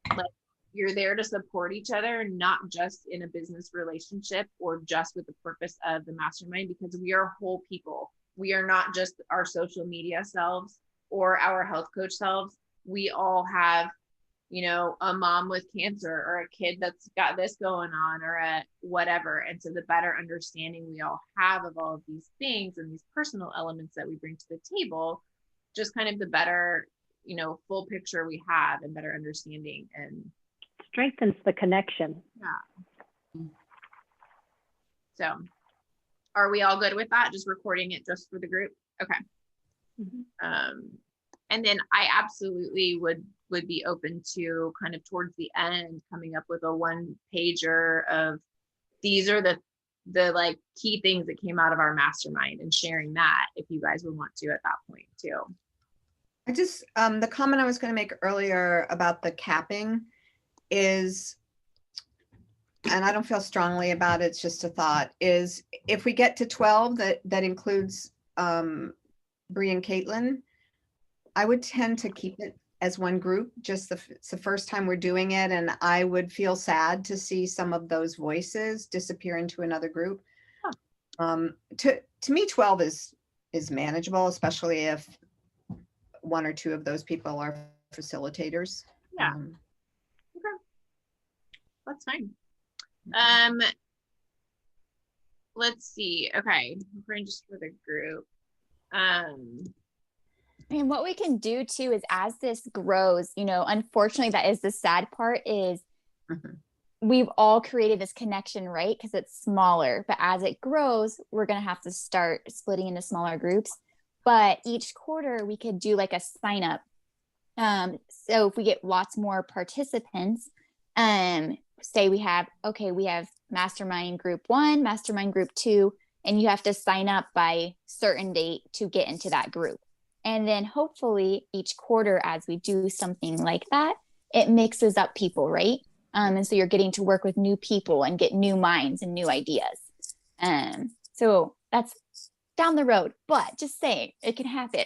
Like you're there to support each other, not just in a business relationship or just with the purpose of the mastermind, because we are whole people. We are not just our social media selves or our health coach selves. We all have, you know, a mom with cancer or a kid that's got this going on or a whatever. And so the better understanding we all have of all of these things and these personal elements that we bring to the table, just kind of the better, you know, full picture we have and better understanding, and strengthens the connection. yeah. So are we all good with that? Just recording it just for the group? Okay. Mm-hmm. And then I absolutely would be open to kind of towards the end coming up with a 1-pager of these are the like key things that came out of our mastermind, and sharing that if you guys would want to at that point too. I just, the comment I was going to make earlier about the capping is, and I don't feel strongly about it, it's just a thought, is if we get to 12, that includes Bree and Caitlin, I would tend to keep it as one group. Just it's the first time we're doing it, and I would feel sad to see some of those voices disappear into another group. To me, 12 is manageable, especially if 1 or 2 of those people are facilitators. Yeah. Okay, that's fine. Let's see. Okay, just for the group. And what we can do too is as this grows, you know, unfortunately, that is the sad part is we've all created this connection, right? Because it's smaller, but as it grows, we're going to have to start splitting into smaller groups. But each quarter we could do like a sign up. So if we get lots more participants, say we have mastermind group 1, mastermind group 2, and you have to sign up by certain date to get into that group. And then hopefully each quarter, as we do something like that, it mixes up people, right? And so you're getting to work with new people and get new minds and new ideas. So that's down the road, but just saying it can happen.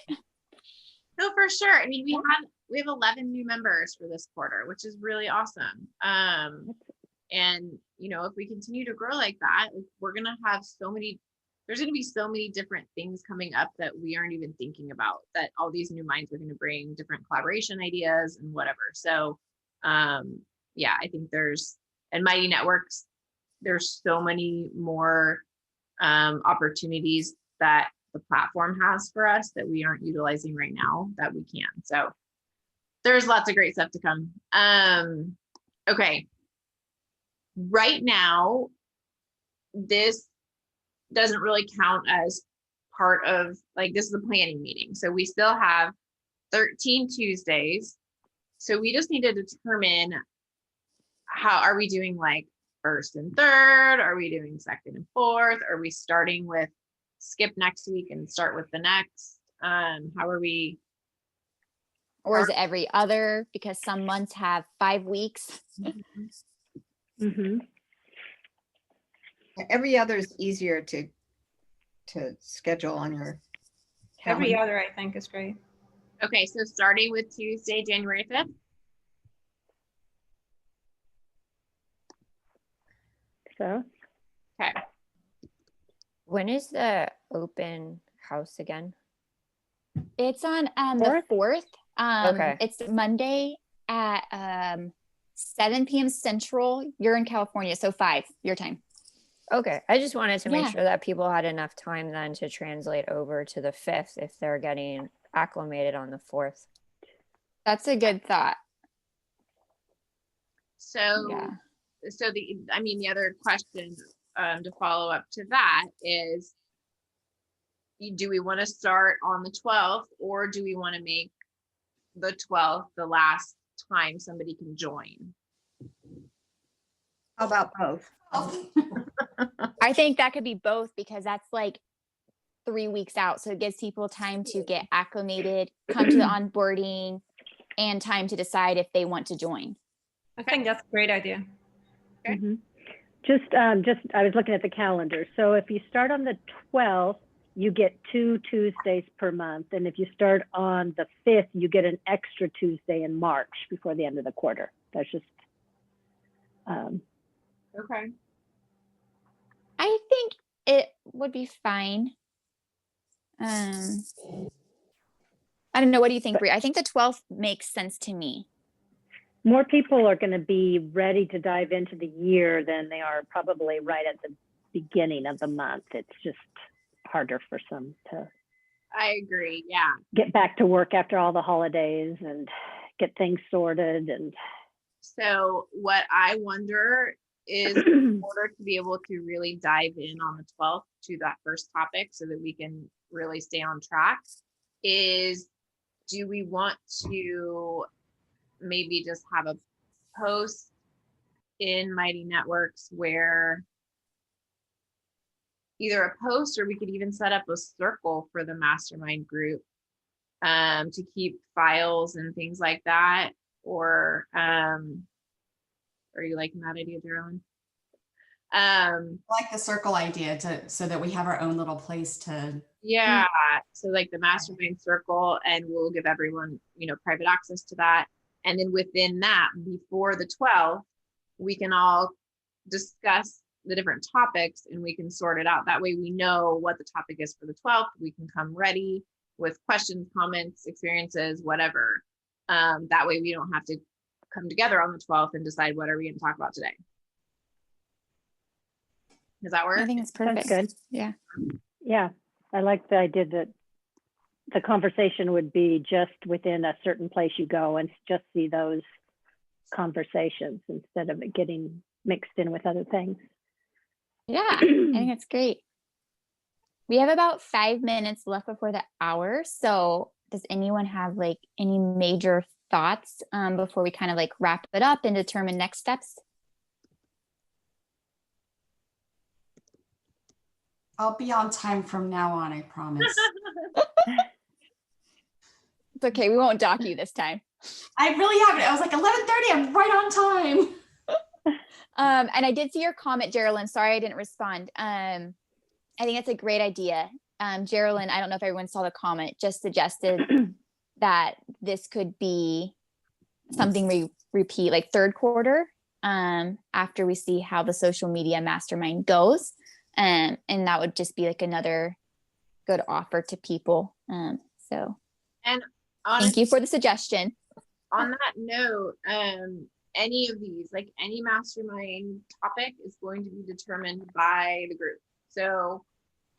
No, for sure. I mean, we have 11 new members for this quarter, which is really awesome. And you know, if we continue to grow like that, we're gonna have there's going to be so many different things coming up that we aren't even thinking about, that all these new minds are going to bring different collaboration ideas and whatever. So yeah, I think and Mighty Networks, there's so many more opportunities that the platform has for us that we aren't utilizing right now that we can. So there's lots of great stuff to come. Okay. Right now, this doesn't really count as part of, like, this is a planning meeting. So we still have 13 Tuesdays. So we just need to determine, how are we doing, like first and third? Are we doing second and fourth? Are we starting with skip next week and start with the next? How are we? Or is it every other? Because some months have 5 weeks. Mm-hmm. Every other is easier to schedule on your calendar. Every other, I think, is great. Okay, so starting with Tuesday, January 5th. So, Okay. When is the open house again? It's on the 4th. Okay. It's Monday at 7 p.m. Central. You're in California, so 5 your time. Okay. I just wanted to make Yeah. sure that people had enough time then to translate over to the 5th if they're getting acclimated on the 4th. That's a good thought. So, Yeah. so the other question to follow up to that is, do we want to start on the 12th, or do we want to make the 12th the last time somebody can join? How about both? I think that could be both, because that's like 3 weeks out. So it gives people time to get acclimated, come to the onboarding, and time to decide if they want to join. I think that's a great idea. Okay. mm-hmm. Just, I was looking at the calendar. So if you start on the 12th, you get 2 Tuesdays per month. And if you start on the 5th, you get an extra Tuesday in March before the end of the quarter. That's just, Okay. I think it would be fine. I don't know. What do you think, Brie? I think the 12th makes sense to me. more people are going to be ready to dive into the year than they are probably right at the beginning of the month. It's just harder for some to I agree. Yeah. get back to work after all the holidays and get things sorted. And So what I wonder is, in order to be able to really dive in on the 12th to that first topic so that we can really stay on track, is, do we want to maybe just have a post in Mighty Networks where either a post, or we could even set up a circle for the mastermind group to keep files and things like that? Or are you liking that idea, Geraldine? I like the circle idea, so that we have our own little place to. Yeah. So like the mastermind circle, and we'll give everyone, private access to that. And then within that, before the 12th, we can all discuss the different topics and we can sort it out. That way we know what the topic is for the 12th. We can come ready with questions, comments, experiences, whatever. That way we don't have to come together on the 12th and decide what are we going to talk about today. Does that work? I think it's perfect. good. Yeah. yeah, I like the idea that the conversation would be just within a certain place you go and just see those conversations instead of it getting mixed in with other things. Yeah, I think it's great. We have about 5 minutes left before the hour. So does anyone have like any major thoughts before we kind of like wrap it up and determine next steps? I'll be on time from now on, I promise. It's okay. We won't dock you this time. I really haven't. I was like 11:30. I'm right on time. And I did see your comment, Geraldine. Sorry I didn't respond. I think that's a great idea. Geraldine, I don't know if everyone saw the comment, just suggested that this could be something we repeat like third quarter after we see how the social media mastermind goes. And that would just be like another good offer to people. So And thank you for the suggestion. on that note, any of these, like any mastermind topic is going to be determined by the group. So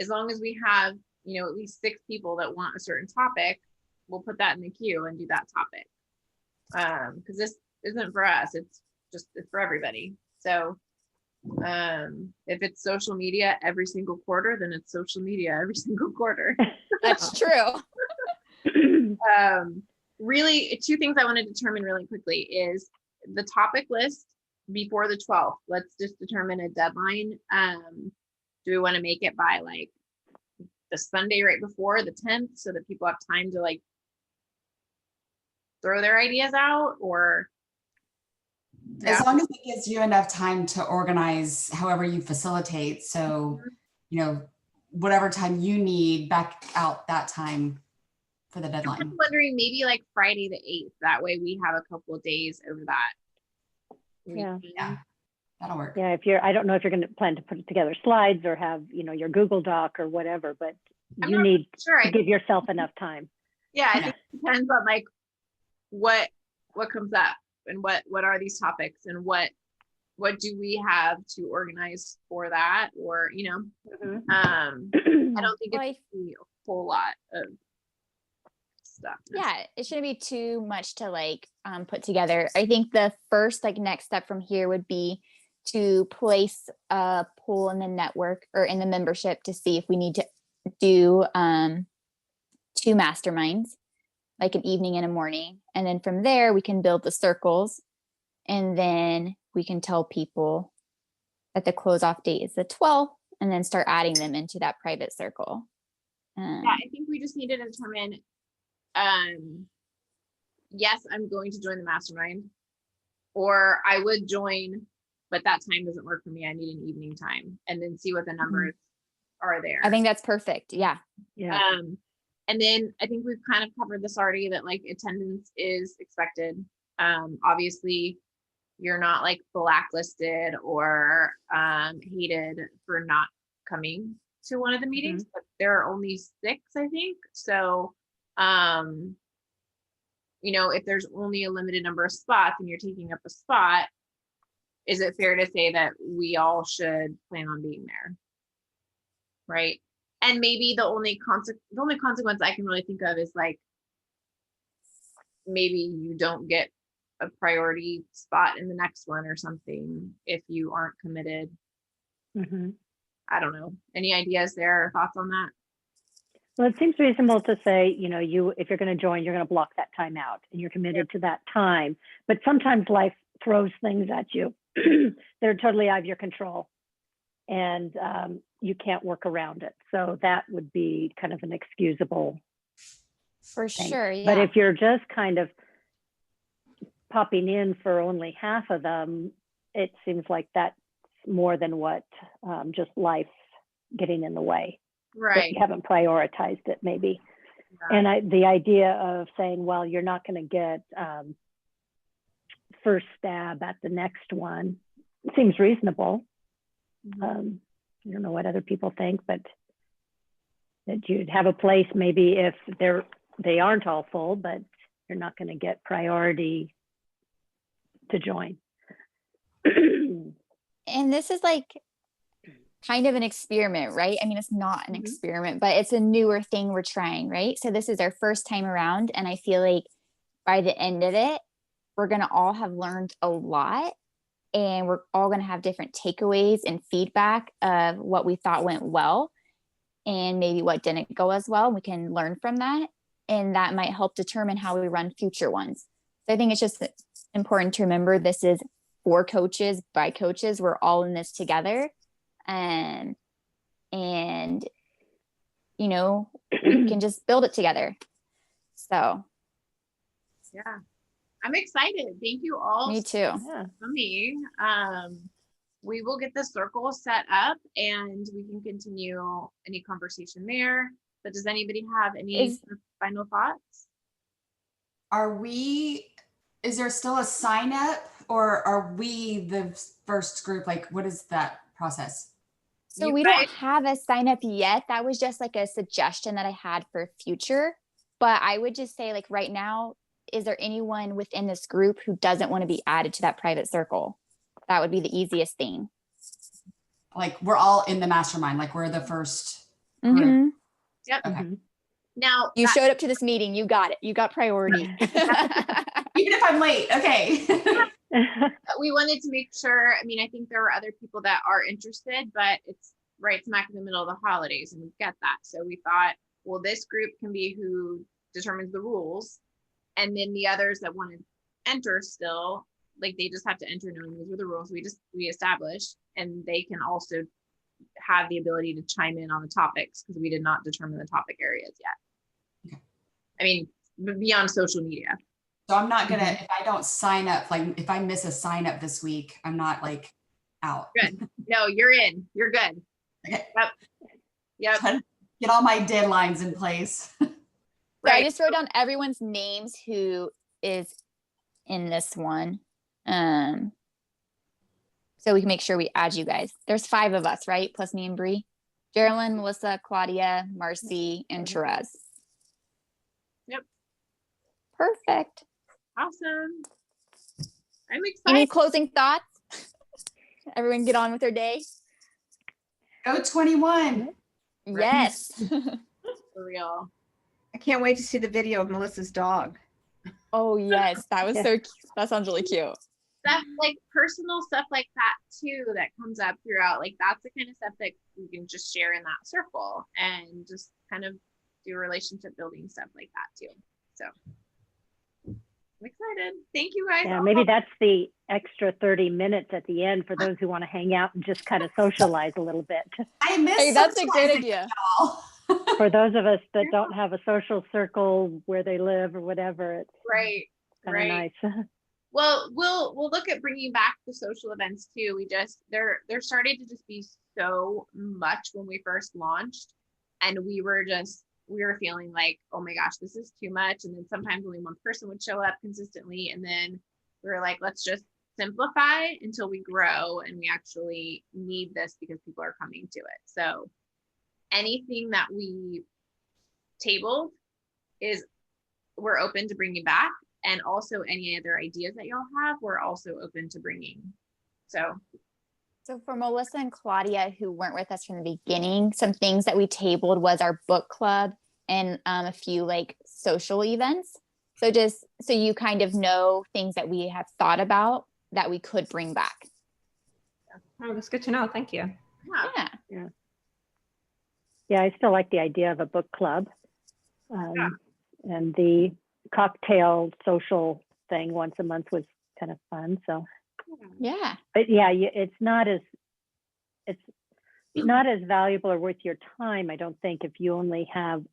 as long as we have, at least 6 people that want a certain topic, we'll put that in the queue and do that topic. Because this isn't for us, it's for everybody. So if it's social media every single quarter, then it's social media every single quarter. That's true. Really, 2 things I want to determine really quickly is the topic list before the 12th. Let's just determine a deadline. Do we want to make it by like the Sunday right before the 10th so that people have time to like throw their ideas out, or as long as it gives you enough time to organize however you facilitate. So, whatever time you need, back out that time for the deadline. I'm wondering maybe like Friday the 8th. That way we have a couple of days over that. Yeah, that'll work. Yeah, I don't know if you're going to plan to put together slides or have, your Google Doc or whatever, but you need to give yourself enough time. Yeah, I think it depends on like what comes up and what are these topics and what do we have to organize for that, or I don't think it's a whole lot of stuff. Yeah, it shouldn't be too much to like put together. I think the first like next step from here would be to place a poll in the network or in the membership to see if we need to do 2 masterminds, like an evening and a morning. And then from there, we can build the circles. And then we can tell people that the close off date is the 12th and then start adding them into that private circle. Yeah, I think we just need to determine, yes, I'm going to join the mastermind, or I would join, but that time doesn't work for me. I need an evening time, and then see what the numbers are there. I think that's perfect. Yeah. Yeah. And then I think we've kind of covered this already, that like attendance is expected. Obviously you're not like blacklisted or hated for not coming to one of the meetings, but there are only 6, I think. So, if there's only a limited number of spots and you're taking up a spot, is it fair to say that we all should plan on being there? Right. And maybe the only consequence I can really think of is like, maybe you don't get a priority spot in the next one or something if you aren't committed. I don't know. Any ideas there or thoughts on that? Well, it seems reasonable to say, if you're going to join, you're going to block that time out and you're committed to that time. But sometimes life throws things at you that are totally out of your control, and you can't work around it. So that would be kind of an excusable For thing. sure. Yeah. But if you're just kind of popping in for only half of them, it seems like that's more than what just life getting in the way. Right. If you haven't prioritized it, maybe. Yeah. And the idea of saying, well, you're not going to get first stab at the next one seems reasonable. I don't know what other people think, but that you'd have a place maybe if they aren't all full, but you're not going to get priority to join. And this is like kind of an experiment, right? I mean, it's not an experiment, but it's a newer thing we're trying, right? So this is our first time around. And I feel like by the end of it, we're going to all have learned a lot, and we're all going to have different takeaways and feedback of what we thought went well and maybe what didn't go as well. We can learn from that, and that might help determine how we run future ones. So I think it's just important to remember this is for coaches by coaches. We're all in this together. And we can just build it together. So yeah, I'm excited. Thank you all. Me too. For me, we will get the circle set up and we can continue any conversation there. But does anybody have any final thoughts? Is there still a sign up, or are we the first group? Like, what is that process? So You we guys- don't have a sign up yet. That was just like a suggestion that I had for future. But I would just say, like, right now, is there anyone within this group who doesn't want to be added to that private circle? That would be the easiest thing. Like we're all in the mastermind. Like we're the first group. Mhm. Yep. Okay. Now, You showed up to this meeting. You got it. You got priority. Even if I'm late, okay. we wanted to make sure, I mean, I think there were other people that are interested, but it's right smack in the middle of the holidays and we get that. So we thought, well, this group can be who determines the rules. And then the others that want to enter still, like they just have to enter knowing these were the rules we established, and they can also have the ability to chime in on the topics because we did not determine the topic areas yet. Okay. I mean, beyond social media. So I'm not gonna, if I don't sign up, like if I miss a sign up this week, I'm not like out. Good. No, you're in. You're good. Okay. Yep. Get all my deadlines in place. So I Right. just wrote down everyone's names who is in this one. So we can make sure we add you guys. There's 5 of us, right? Plus me and Bree. Geraldine, Melissa, Claudia, Marcy, and Therese. Yep. Perfect. Awesome. I'm Any excited. closing thoughts? Everyone get on with their day? Go 21. Yes. For real. I can't wait to see the video of Melissa's dog. Oh yes, that was so cute. That sounds really cute. Stuff like personal stuff like that too that comes up throughout. Like that's the kind of stuff that we can just share in that circle and just kind of do relationship building stuff like that too. So I'm excited. Thank you guys. Yeah, all. maybe that's the extra 30 minutes at the end for those who want to hang out and just kind of socialize a little bit. I miss Hey, that's a great socializing idea. with y'all. For those of us that don't have a social circle where they live or whatever, it's Right. kind of Right. nice. Well, we'll look at bringing back the social events too. We just there started to just be so much when we first launched, and we were feeling like, oh my gosh, this is too much. And then sometimes only one person would show up consistently, and then we were like, let's just simplify until we grow and we actually need this because people are coming to it. So anything that we tabled is we're open to bringing back. And also any other ideas that y'all have, we're also open to bringing. So For Melissa and Claudia, who weren't with us from the beginning, some things that we tabled was our book club and a few like social events. So just so you kind of know things that we have thought about that we could bring back. Oh, that's good to know. Thank you. Yeah. Yeah, I still like the idea of a book club. And the cocktail social thing once a month was kind of fun. So, Yeah. but yeah, it's not as valuable or worth your time, I don't think, if you only have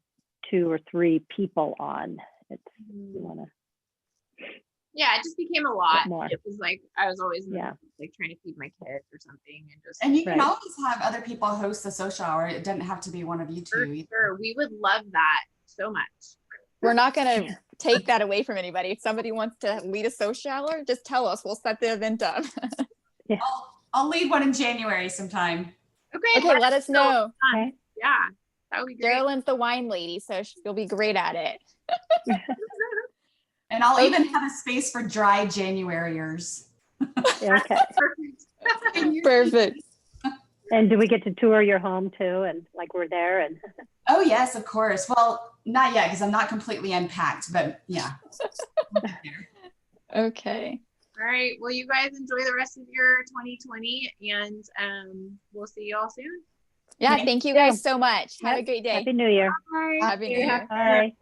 2 or 3 people on. It's you want to. yeah, it just became a lot. More. It was like I was always Yeah. like trying to feed my kids or something, and just And you can Right. always have other people host the social hour. It doesn't have to be one of you for two. sure, we would love that so much. We're not going to take that away from anybody. If somebody wants to lead a social hour, just tell us. We'll set the event up. I'll lead one in January sometime. Okay, Okay, let us know. Okay. Yeah, that would be great. Geraldine's the wine lady, so she'll be great at it. And I'll even have a space for dry Januaryers. Yeah, okay. Perfect. Perfect. And do we get to tour your home too? And like we're there and. Oh yes, of course. Well, not yet because I'm not completely unpacked, but yeah. Okay. All right. Well, you guys enjoy the rest of your 2020, and we'll see you all soon. Yeah, Thank thank you guys so much. Have a Yep. great day. Happy New Year. Bye. Happy New Year. Bye.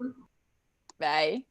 Bye.